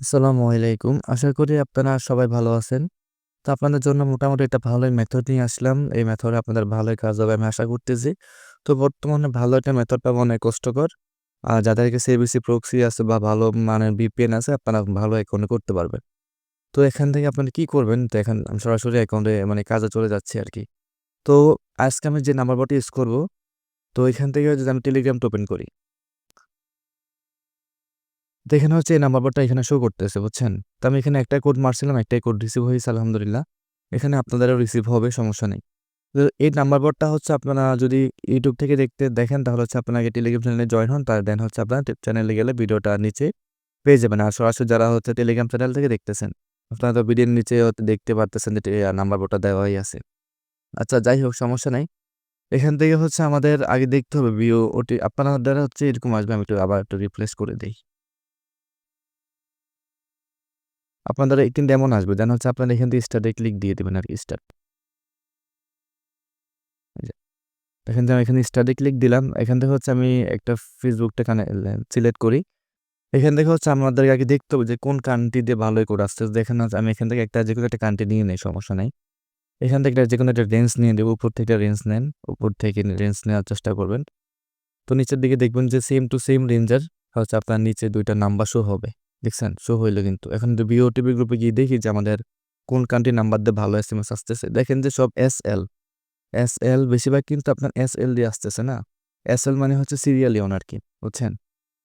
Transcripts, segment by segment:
আসসালামু আলাইকুম। আশা করি আপনারা সবাই ভালো আছেন। তো আপনাদের জন্য মোটামুটি একটা ভালোই মেথড নিয়ে আসলাম। এই মেথডে আপনাদের ভালোই কাজ হবে আমি আশা করতেছি। তো বর্তমানে ভালো একটা মেথড পাওয়া অনেক কষ্টকর। যাদের কাছে এবিসি প্রক্সি আছে বা ভালো মানের VPN আছে আপনারা ভালো অ্যাকাউন্টে করতে পারবেন। তো এখান থেকে আপনারা কি করবেন? তো এখন আমি সরাসরি অ্যাকাউন্টে মানে কাজে চলে যাচ্ছি আরকি। তো আজকে আমি যে নাম্বার বারটা ইউজ করব, তো এখান থেকে যদি আমি টেলিগ্রামটা ওপেন করি। তো এখানে হচ্ছে এই নাম্বার বারটা এখানে শো করতেছে, বুঝছেন? তো আমি এখানে একটাই কোড মারছিলাম, একটাই কোড রিসিভ হয়েছে আলহামদুলিল্লাহ। এখানে আপনাদেরও রিসিভ হবে, সমস্যা নেই। তো এই নাম্বার বারটা হচ্ছে আপনারা যদি ইউটিউব থেকে দেখেন তাহলে হচ্ছে আপনারা আগে টেলিগ্রাম চ্যানেলে জয়েন হন, দেন হচ্ছে আপনারা চ্যানেলে গেলে ভিডিওটা নিচে পেয়ে যাবেন। আর সরাসরি যারা হচ্ছে টেলিগ্রাম চ্যানেল থেকে দেখতেছেন, আপনারা তো ভিডিওর নিচে হয়তো দেখতে পারতেছেন যে নাম্বার বারটা দেওয়াই আছে। আচ্ছা যাই হোক সমস্যা নাই। এখান থেকে হচ্ছে আমাদের আগে দেখতে হবে আপনাদের হচ্ছে এরকম আসবে, আমি আবার একটু রিফ্রেশ করে দেই। আপনাদের কিন্তু এমন আসবে দেন হচ্ছে আপনারা এখান থেকে স্টার্টে ক্লিক দিয়ে দিবেন আরকি স্টার্ট। এই যে দেখেন যে আমি এখানে স্টার্টে ক্লিক দিলাম। এখান থেকে হচ্ছে আমি একটা ফেসবুকটা সিলেক্ট করি। এখান থেকে হচ্ছে আমাদেরকে আগে দেখতে হবে যে কোন কান্ট্রি দিয়ে ভালোই করে আসছে। দেখেন হচ্ছে আমি এখান থেকে যেকোনো একটা কান্ট্রি নিয়ে নেই, সমস্যা নাই। এখান থেকে যেকোনো একটা রেঞ্জ নিয়ে নেব। উপর থেকে রেঞ্জ নেন। উপর থেকে রেঞ্জ নেওয়ার চেষ্টা করবেন। তো নিচের দিকে দেখবেন যে সেম টু সেম রেঞ্জের হচ্ছে আপনার নিচে ২ টা নাম্বার শো হবে। দেখছেন? শো হইল কিন্তু। এখন যদি বিওটিপি গ্রুপে গিয়ে দেখি যে আমাদের কোন কান্ট্রির নাম্বার দিয়ে ভালো এসএমএস আসতেছে। দেখেন যে সব এসএল। এসএল বেশিরভাগ কিন্তু আপনার এসএল দিয়ে আসতেছে না? এসএল মানে হচ্ছে সিরিয়াল ইয়ন আরকি, বুঝছেন?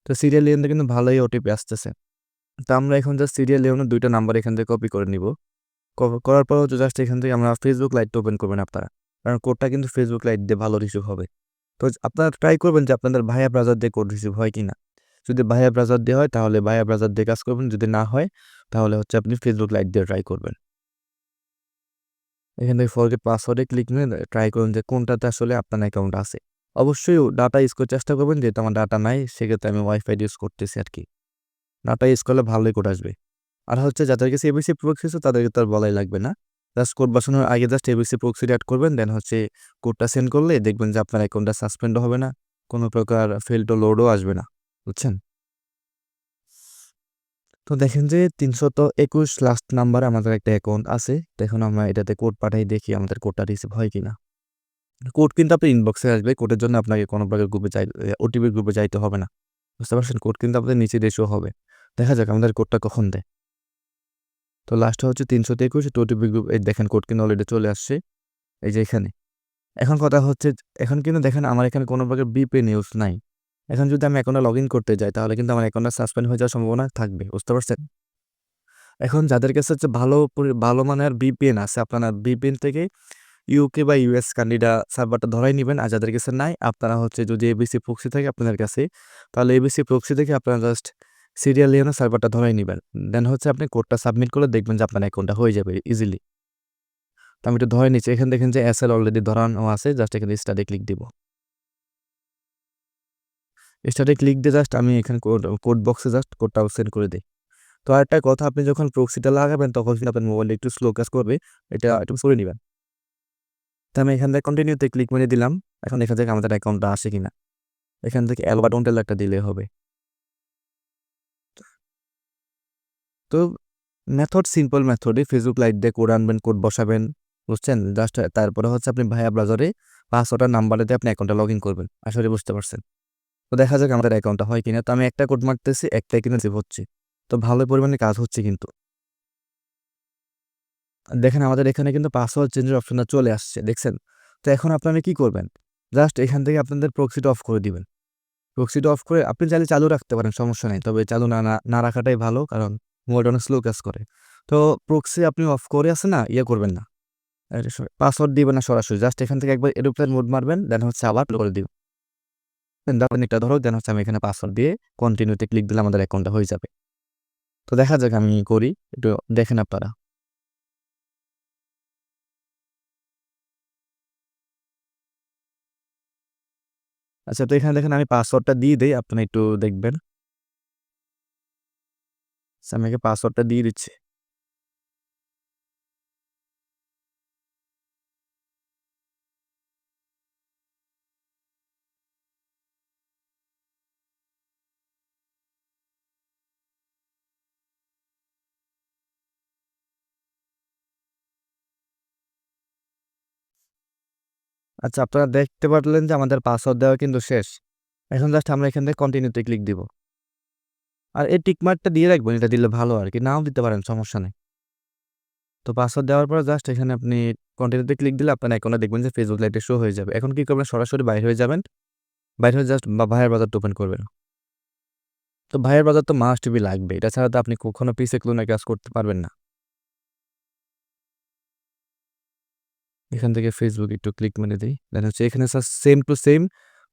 তো সিরিয়াল ইয়নটা কিন্তু ভালোই ওটিপি আসতেছে। তো আমরা এখন জাস্ট সিরিয়াল ইয়নের ২ টা নাম্বার এখান থেকে কপি করে নিব। করার পর হচ্ছে জাস্ট এখান থেকে আমরা ফেসবুক লাইটটা ওপেন করবেন আপনারা। কারণ কোডটা কিন্তু ফেসবুক লাইট দিয়ে ভালো রিসিভ হবে। তো আপনারা ট্রাই করবেন যে আপনাদের ভায়া ব্রাউজার দিয়ে কোড রিসিভ হয় কিনা। যদি ভায়া ব্রাউজার দিয়ে হয় তাহলে ভায়া ব্রাউজার দিয়ে কাজ করবেন। যদি না হয় তাহলে হচ্ছে আপনি ফেসবুক লাইট দিয়ে ট্রাই করবেন। এখান থেকে ফরগেট পাসওয়ার্ডে ক্লিক নিয়ে ট্রাই করুন যে কোনটাতে আসলে আপনার অ্যাকাউন্ট আছে। অবশ্যই ডাটা ইউজ করার চেষ্টা করবেন, যেহেতু আমার ডাটা নাই সেক্ষেত্রে আমি ওয়াইফাই ইউজ করতেছি আরকি। ডাটা ইউজ করলে ভালোই কোড আসবে। আর হচ্ছে যাদের কাছে এবিসি প্রক্সি আছে তাদেরকে তো আর বলাই লাগবে না। জাস্ট কোড বসানোর আগে জাস্ট এবিসি প্রক্সিটা এড করবেন, দেন হচ্ছে কোডটা সেন্ড করলে দেখবেন যে আপনার অ্যাকাউন্টটা সাসপেন্ডও হবে না। কোনো প্রকার ফেইল্ড টু লোডও আসবে না। বুঝছেন? তো দেখেন যে ৩২১ লাস্ট নাম্বার আমাদের একটা অ্যাকাউন্ট আছে। তো এখন আমরা এটাতে কোড পাঠাই, দেখি আমাদের কোডটা রিসিভ হয় কিনা। কোড কিন্তু আপনার ইনবক্সে আসবে। কোডের জন্য আপনাকে কোনো প্রকার ওটিপি গ্রুপে যাইতে হবে না। বুঝতে পারছেন? কোড কিন্তু আপনাদের নিচে দিয়ে শো হবে। দেখা যাক আমাদের কোডটা কখন দেয়। তো লাস্টে হচ্ছে ৩২১ ওটিপি গ্রুপ, এই দেখেন কোড কিন্তু অলরেডি চলে আসছে। এই যে এখানে। এখন কথা হচ্ছে, এখন কিন্তু দেখেন আমার এখানে কোনো প্রকার VPN ইউজ নাই। এখন যদি আমি অ্যাকাউন্টে লগইন করতে যাই তাহলে কিন্তু আমার অ্যাকাউন্টটা সাসপেন্ড হয়ে যাওয়ার সম্ভাবনা থাকবে। বুঝতে পারছেন? এখন যাদের কাছে হচ্ছে ভালো মানের VPN আছে, আপনারা VPN থেকে ইউকে বা ইউএস কান্ট্রিটা সার্ভারটা ধরাই নিবেন। আর যাদের কাছে নাই আপনারা হচ্ছে যদি এবিসি প্রক্সি থাকে আপনাদের কাছে, তাহলে এবিসি প্রক্সি থেকে আপনারা জাস্ট সিরিয়াল লিওনে সার্ভারটা ধরাই নিবেন। দেন হচ্ছে আপনি কোডটা সাবমিট করলে দেখবেন যে আপনার অ্যাকাউন্টটা হয়ে যাবে ইজিলি। তো আমি একটু ধরে নিচ্ছি। এখানে দেখেন যে এসএল অলরেডি ধরানো আছে। জাস্ট এখানে স্টার্টে ক্লিক দিব। স্টার্টে ক্লিক দিয়ে জাস্ট আমি এখানে কোড বক্সে জাস্ট কোডটা সেন্ড করে দেই। তো আরেকটা কথা, আপনি যখন প্রক্সিটা লাগাবেন তখন কিন্তু আপনার মোবাইলে একটু স্লো কাজ করবে। এটা একটু করে নিবেন। তো আমি এখান থেকে কন্টিনিউতে ক্লিক মেরে দিলাম। এখন এখান থেকে আমাদের অ্যাকাউন্টটা আসে কিনা। এখান থেকে অ্যালো বাটন টেল একটা দিলে হবে। তো মেথড সিম্পল মেথডে ফেসবুক লাইট দিয়ে কোড আনবেন, কোড বসাবেন। বুঝছেন? জাস্ট তারপরে হচ্ছে আপনি ভায়া ব্রাউজারে পাসওয়ার্ড আর নাম্বারে দিয়ে আপনি অ্যাকাউন্টটা লগইন করবেন। আশা করি বুঝতে পারছেন। তো দেখা যাক আমাদের অ্যাকাউন্টটা হয় কিনা। তো আমি একটা কোড মারতেছি, একটাই কিন্তু সেভ হচ্ছে। তো ভালো পরিমাণে কাজ হচ্ছে কিন্তু। দেখেন আমাদের এখানে কিন্তু পাসওয়ার্ড চেঞ্জের অপশনটা চলে আসছে। দেখছেন? তো এখন আপনারা কি করবেন? জাস্ট এখান থেকে আপনাদের প্রক্সিটা অফ করে দিবেন। প্রক্সিটা অফ করে আপনি চাইলে চালু রাখতে পারেন, সমস্যা নাই। তবে চালু না রাখাটাই ভালো, কারণ মোবাইলটা অনেক স্লো কাজ করে। তো প্রক্সি আপনি অফ করে আছে না, ইয়ে করবেন না। পাসওয়ার্ড দিবেন না সরাসরি। জাস্ট এখান থেকে একবার এরোপ্লেন মোড মারবেন, দেন হচ্ছে আবার করে দিবেন। এটা ধরো, দেন হচ্ছে আমি এখানে পাসওয়ার্ড দিয়ে কন্টিনিউতে ক্লিক দিলে আমাদের অ্যাকাউন্টটা হয়ে যাবে। তো দেখা যাক আমি করি। একটু দেখেন আপনারা। আচ্ছা, তো এখানে দেখেন আমি পাসওয়ার্ডটা দিয়ে দেই, আপনারা একটু দেখবেন। আচ্ছা, আমি আগে পাসওয়ার্ডটা দিয়ে দিচ্ছি। আচ্ছা, আপনারা দেখতে পারলেন যে আমাদের পাসওয়ার্ড দেওয়া কিন্তু শেষ। এখন জাস্ট আমরা এখান থেকে কন্টিনিউতে ক্লিক দিব। আর এই টিক মার্কটা দিয়ে রাখবেন, এটা দিলে ভালো আরকি। নাও দিতে পারেন, সমস্যা নেই। তো পাসওয়ার্ড দেওয়ার পরে জাস্ট এখানে আপনি কন্টিনিউতে ক্লিক দিলে আপনার অ্যাকাউন্টে দেখবেন যে ফেসবুক লাইটে শো হয়ে যাবে। এখন কি করবেন, সরাসরি বাইর হয়ে যাবেন। বাইর হয়ে জাস্ট ভাইয়ার বাজারটা ওপেন করবেন। তো ভাইয়ার বাজার তো মাস্ট বি লাগবে। এটা ছাড়া তো আপনি কখনো পিসে ক্লোনের কাজ করতে পারবেন না। এখান থেকে ফেসবুক একটু ক্লিক মেরে দেই। দেন হচ্ছে এখানে just same to same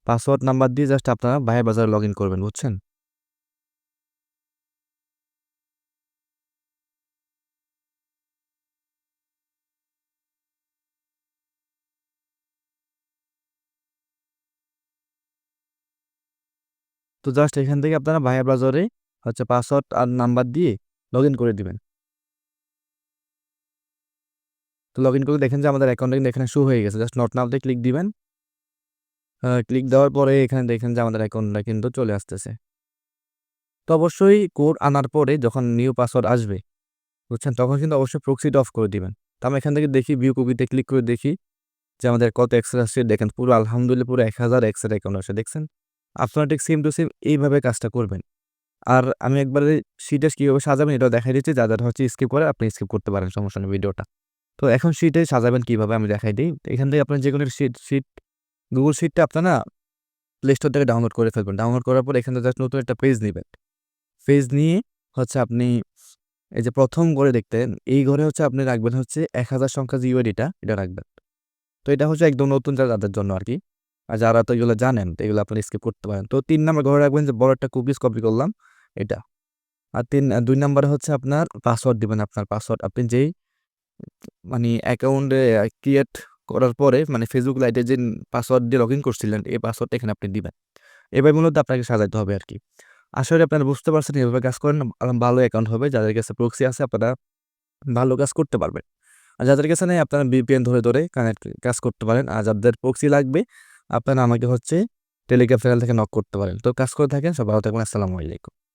password number দিয়ে জাস্ট আপনারা ভাইয়ার বাজারে লগইন করবেন, বুঝছেন? তো জাস্ট এখান থেকে আপনারা ভাইয়ার বাজারে হচ্ছে পাসওয়ার্ড আর নাম্বার দিয়ে লগইন করে দিবেন। তো লগইন করে দেখেন যে আমাদের অ্যাকাউন্টটা কিন্তু এখানে শো হয়ে গেছে। জাস্ট নট নাও তে ক্লিক দিবেন। ক্লিক দেওয়ার পরে এখানে দেখেন যে আমাদের অ্যাকাউন্টটা কিন্তু চলে আসতেছে। তো অবশ্যই কোড আনার পরে যখন নিউ পাসওয়ার্ড আসবে, বুঝছেন? তখন কিন্তু অবশ্যই প্রক্সিটা অফ করে দিবেন। তো আমি এখান থেকে দেখি ভিউ কুকিতে ক্লিক করে দেখি যে আমাদের কত অ্যাক্সেস আসছে। দেখেন পুরো আলহামদুলিল্লাহ পুরো ১,০০০ অ্যাক্সেস অ্যাকাউন্ট আসে, দেখছেন? আপনারা ঠিক সেম টু সেম এইভাবে কাজটা করবেন। আর আমি একবারে শিটে কিভাবে সাজাবেন এটাও দেখাই দিচ্ছি। যাদের হচ্ছে স্কিপ করে আপনি স্কিপ করতে পারেন, সমস্যা নেই ভিডিওটা। তো এখন শিটে সাজাবেন কিভাবে আমি দেখাই দেই। তো এখান থেকে আপনার যেকোনো শিট গুগল শিটটা আপনার না প্লে স্টোর থেকে ডাউনলোড করে ফেলবেন। ডাউনলোড করার পর এখানে জাস্ট নতুন একটা পেজ নিবেন। পেজ নিয়ে হচ্ছে আপনি এই যে ১ম ঘরে দেখতেন, এই ঘরে হচ্ছে আপনি রাখবেন হচ্ছে ১,০০০ সংখ্যার যে ইউআইডিটা এটা রাখবেন। তো এটা হচ্ছে একদম নতুন যাদের জন্য আরকি। আর যারা তো এগুলো জানেন তো এগুলো আপনারা স্কিপ করতে পারেন। তো ৩ নাম্বার ঘরে রাখবেন যে বড় একটা কুকিজ কপি করলাম এটা। আর ২ নাম্বারে হচ্ছে আপনার পাসওয়ার্ড দিবেন, আপনার পাসওয়ার্ড আপনি যেই মানে অ্যাকাউন্টে ক্রিয়েট করার পরে মানে ফেসবুক লাইটে যে পাসওয়ার্ড দিয়ে লগইন করছিলেন এই পাসওয়ার্ডটা এখানে আপনি দিবেন। এভাবে মূলত আপনাকে সাজাইতে হবে আরকি। আশা করি আপনারা বুঝতে পারছেন, এভাবে কাজ করেন ভালো অ্যাকাউন্ট হবে। যাদের কাছে প্রক্সি আছে আপনারা ভালো কাজ করতে পারবেন। আর যাদের কাছে নেই আপনারা VPN ধরে কানেক্ট কাজ করতে পারেন। আর যাদের প্রক্সি লাগবে আপনারা আমাকে হচ্ছে টেলিগ্রাম চ্যানেল থেকে নক করতে পারেন। তো কাজ করে থাকেন। সবাই ভালো থাকবেন। আসসালামু আলাইকুম।